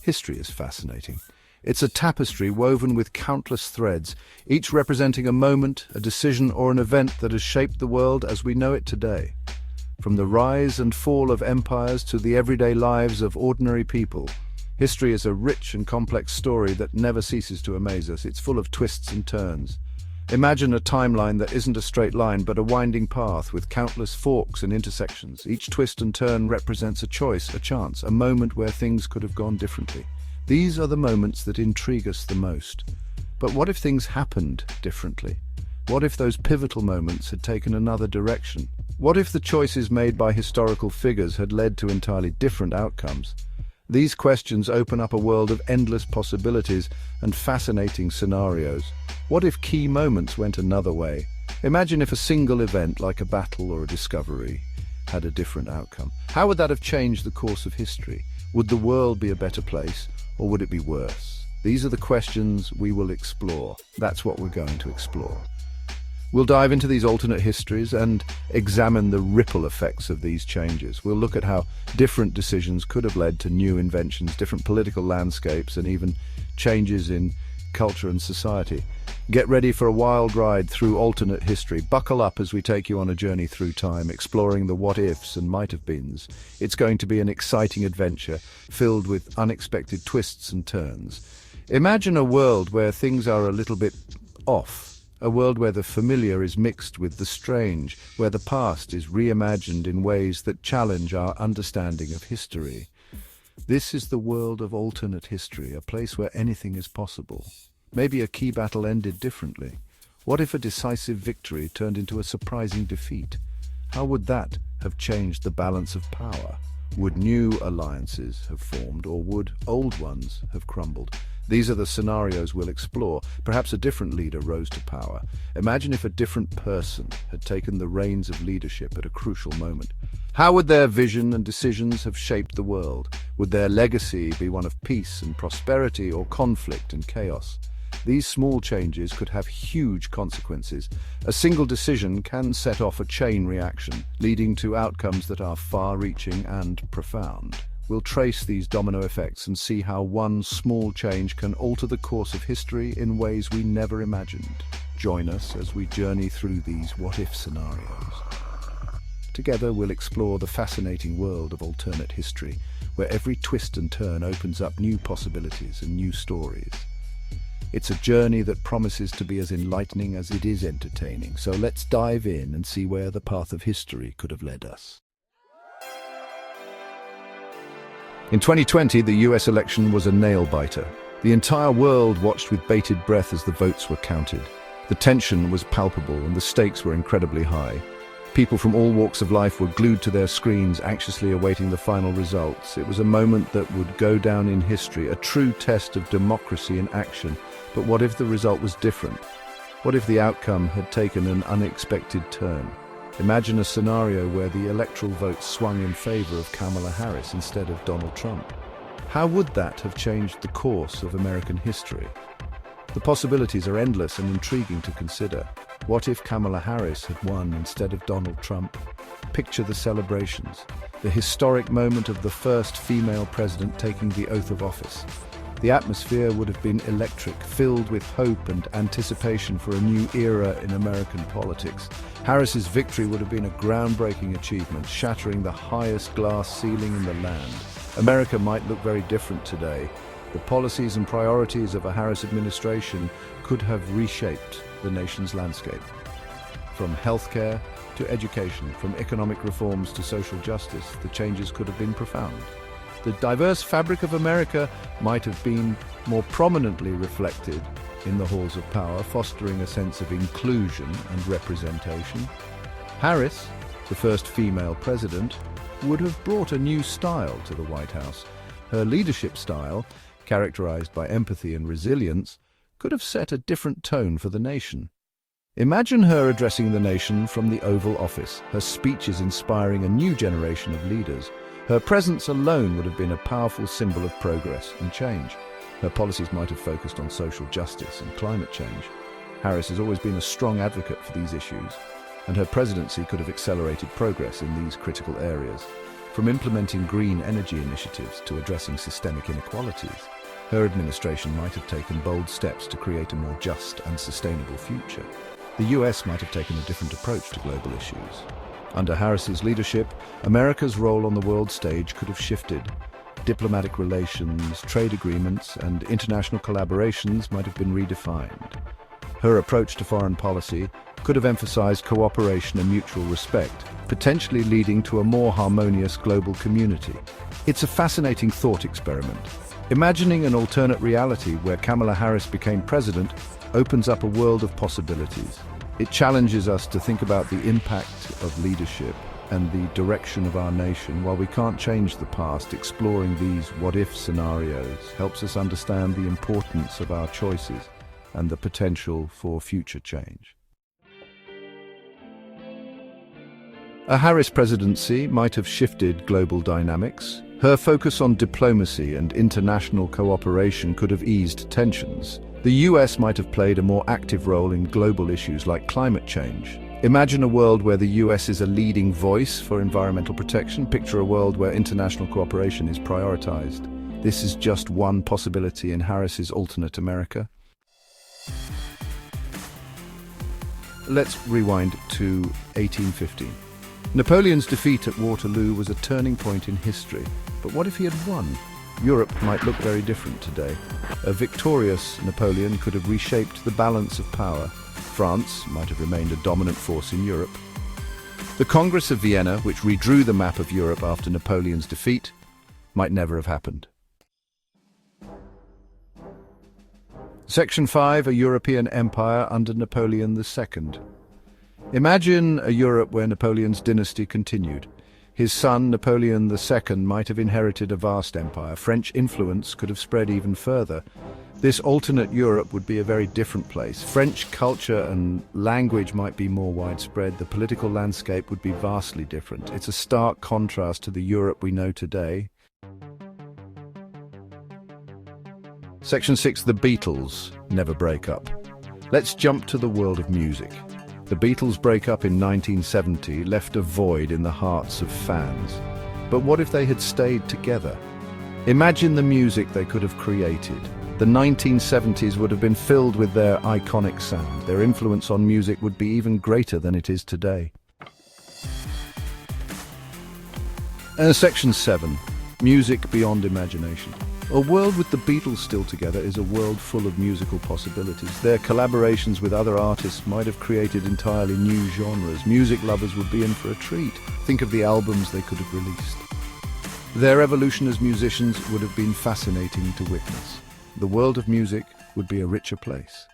History is fascinating. It's a tapestry woven with countless threads, each representing a moment, a decision, or an event that has shaped the world as we know it today. From the rise and fall of empires to the everyday lives of ordinary people, history is a rich and complex story that never ceases to amaze us. It's full of twists and turns. Imagine a timeline that isn't a straight line but a winding path with countless forks and intersections. Each twist and turn represents a choice, a chance, a moment where things could have gone differently. These are the moments that intrigue us the most. But what if things happened differently? What if those pivotal moments had taken another direction? What if the choices made by historical figures had led to entirely different outcomes? These questions open up a world of endless possibilities and fascinating scenarios. What if key moments went another way? Imagine if a single event, like a battle or a discovery, had a different outcome. How would that have changed the course of history? Would the world be a better place, or would it be worse? These are the questions we will explore. That's what we're going to explore. We'll dive into these alternate histories and examine the ripple effects of these changes. We'll look at how different decisions could have led to new inventions, different political landscapes, and even changes in culture and society. Get ready for a wild ride through alternate history. Buckle up as we take you on a journey through time, exploring the what-ifs and might-have-beens. It's going to be an exciting adventure, filled with unexpected twists and turns. Imagine a world where things are a little bit off. A world where the familiar is mixed with the strange, where the past is reimagined in ways that challenge our understanding of history. This is the world of alternate history, a place where anything is possible. Maybe a key battle ended differently. What if a decisive victory turned into a surprising defeat? How would that have changed the balance of power? Would new alliances have formed, or would old ones have crumbled? These are the scenarios we'll explore. Perhaps a different leader rose to power. Imagine if a different person had taken the reins of leadership at a crucial moment. How would their vision and decisions have shaped the world? Would their legacy be one of peace and prosperity, or conflict and chaos? These small changes could have huge consequences. A single decision can set off a chain reaction, leading to outcomes that are far-reaching and profound. We'll trace these domino effects and see how one small change can alter the course of history in ways we never imagined. Join us as we journey through these what-if scenarios. Together, we'll explore the fascinating world of alternate history, where every twist and turn opens up new possibilities and new stories. It's a journey that promises to be as enlightening as it is entertaining, so let's dive in and see where the path of history could have led us. In 2020, the US election was a nail-biter. The entire world watched with bated breath as the votes were counted. The tension was palpable and the stakes were incredibly high. People from all walks of life were glued to their screens, anxiously awaiting the final results. It was a moment that would go down in history, a true test of democracy in action. But what if the result was different? What if the outcome had taken an unexpected turn? Imagine a scenario where the electoral vote swung in favor of Kamala Harris instead of Donald Trump. How would that have changed the course of American history? The possibilities are endless and intriguing to consider. What if Kamala Harris had won instead of Donald Trump? Picture the celebrations, the historic moment of the first female president taking the oath of office. The atmosphere would have been electric, filled with hope and anticipation for a new era in American politics. Harris's victory would have been a groundbreaking achievement, shattering the highest glass ceiling in the land. America might look very different today. The policies and priorities of a Harris administration could have reshaped the nation's landscape. From healthcare to education, from economic reforms to social justice, the changes could have been profound. The diverse fabric of America might have been more prominently reflected in the halls of power, fostering a sense of inclusion and representation. Harris, the first female president, would have brought a new style to the White House. Her leadership style, characterized by empathy and resilience, could have set a different tone for the nation. Imagine her addressing the nation from the Oval Office, her speeches inspiring a new generation of leaders. Her presence alone would have been a powerful symbol of progress and change. Her policies might have focused on social justice and climate change. Harris has always been a strong advocate for these issues, and her presidency could have accelerated progress in these critical areas. From implementing green energy initiatives to addressing systemic inequalities, her administration might have taken bold steps to create a more just and sustainable future. The US might have taken a different approach to global issues. Under Harris's leadership, America's role on the world stage could have shifted. Diplomatic relations, trade agreements, and international collaborations might have been redefined. Her approach to foreign policy could have emphasized cooperation and mutual respect, potentially leading to a more harmonious global community. It's a fascinating thought experiment. Imagining an alternate reality where Kamala Harris became president opens up a world of possibilities. It challenges us to think about the impact of leadership and the direction of our nation. While we can't change the past, exploring these what-if scenarios helps us understand the importance of our choices and the potential for future change. A Harris presidency might have shifted global dynamics. Her focus on diplomacy and international cooperation could have eased tensions. The US might have played a more active role in global issues like climate change. Imagine a world where the US is a leading voice for environmental protection. Picture a world where international cooperation is prioritized. This is just one possibility in Harris's alternate America. Let's rewind to 1815. Napoleon's defeat at Waterloo was a turning point in history. But what if he had won? Europe might look very different today. A victorious Napoleon could have reshaped the balance of power. France might have remained a dominant force in Europe. The Congress of Vienna, which redrew the map of Europe after Napoleon's defeat, might never have happened. Section 5, a European empire under Napoleon II. Imagine a Europe where Napoleon's dynasty continued. His son, Napoleon II, might have inherited a vast empire. French influence could have spread even further. This alternate Europe would be a very different place. French culture and language might be more widespread. The political landscape would be vastly different. It's a stark contrast to the Europe we know today. Section 6, the Beatles never break up. Let's jump to the world of music. The Beatles' breakup in 1970 left a void in the hearts of fans. But what if they had stayed together? Imagine the music they could have created. The 1970s would have been filled with their iconic sound. Their influence on music would be even greater than it is today. Section 7, music beyond imagination. A world with the Beatles still together is a world full of musical possibilities. Their collaborations with other artists might have created entirely new genres. Music lovers would be in for a treat. Think of the albums they could have released. Their evolution as musicians would have been fascinating to witness. The world of music would be a richer place.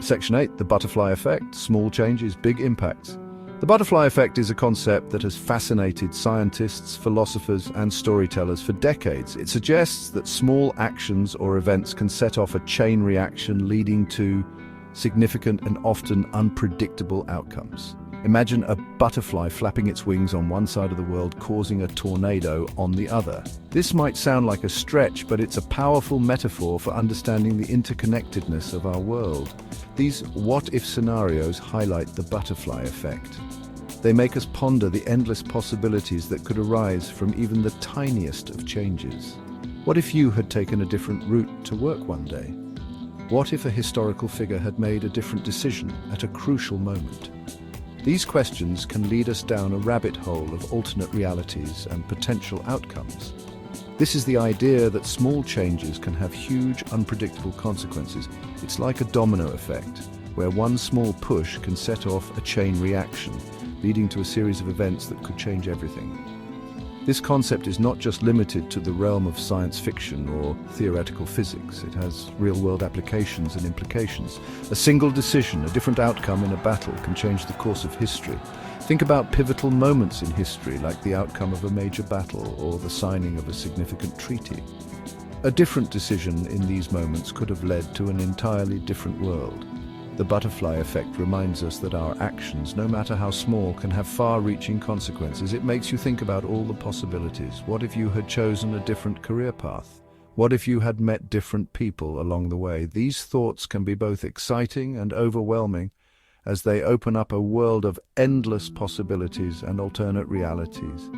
Section 8, the butterfly effect. Small changes, big impacts. The butterfly effect is a concept that has fascinated scientists, philosophers, and storytellers for decades. It suggests that small actions or events can set off a chain reaction leading to significant and often unpredictable outcomes. Imagine a butterfly flapping its wings on one side of the world, causing a tornado on the other. This might sound like a stretch, but it's a powerful metaphor for understanding the interconnectedness of our world. These what-if scenarios highlight the butterfly effect. They make us ponder the endless possibilities that could arise from even the tiniest of changes. What if you had taken a different route to work one day? What if a historical figure had made a different decision at a crucial moment? These questions can lead us down a rabbit hole of alternate realities and potential outcomes. This is the idea that small changes can have huge, unpredictable consequences. It's like a domino effect, where one small push can set off a chain reaction, leading to a series of events that could change everything. This concept is not just limited to the realm of science fiction or theoretical physics. It has real-world applications and implications. A single decision, a different outcome in a battle, can change the course of history. Think about pivotal moments in history, like the outcome of a major battle or the signing of a significant treaty. A different decision in these moments could have led to an entirely different world. The butterfly effect reminds us that our actions, no matter how small, can have far-reaching consequences. It makes you think about all the possibilities. What if you had chosen a different career path? What if you had met different people along the way? These thoughts can be both exciting and overwhelming, as they open up a world of endless possibilities and alternate realities.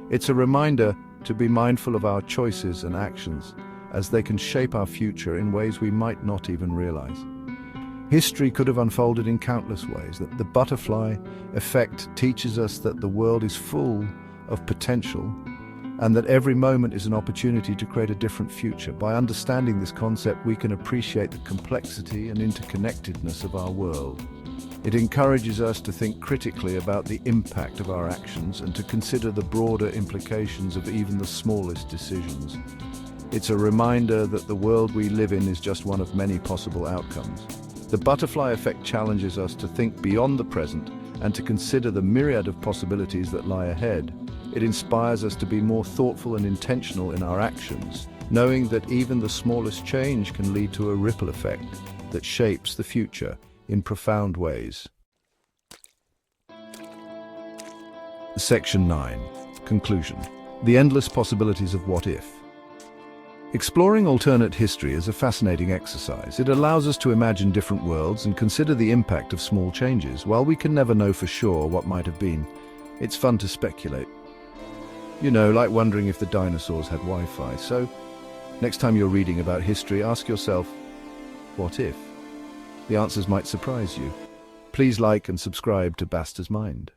It's a reminder to be mindful of our choices and actions, as they can shape our future in ways we might not even realize. History could have unfolded in countless ways. That the butterfly effect teaches us that the world is full of potential and that every moment is an opportunity to create a different future. By understanding this concept, we can appreciate the complexity and interconnectedness of our world. It encourages us to think critically about the impact of our actions and to consider the broader implications of even the smallest decisions. It's a reminder that the world we live in is just one of many possible outcomes. The butterfly effect challenges us to think beyond the present and to consider the myriad of possibilities that lie ahead. It inspires us to be more thoughtful and intentional in our actions, knowing that even the smallest change can lead to a ripple effect that shapes the future in profound ways. Section 9. Conclusion. The endless possibilities of what if. Exploring alternate history is a fascinating exercise. It allows us to imagine different worlds and consider the impact of small changes. While we can never know for sure what might have been, it's fun to speculate. You know, like wondering if the dinosaurs had Wi-Fi. So, next time you're reading about history, ask yourself, what if? The answers might surprise you. Please like and subscribe to Basta's Mind.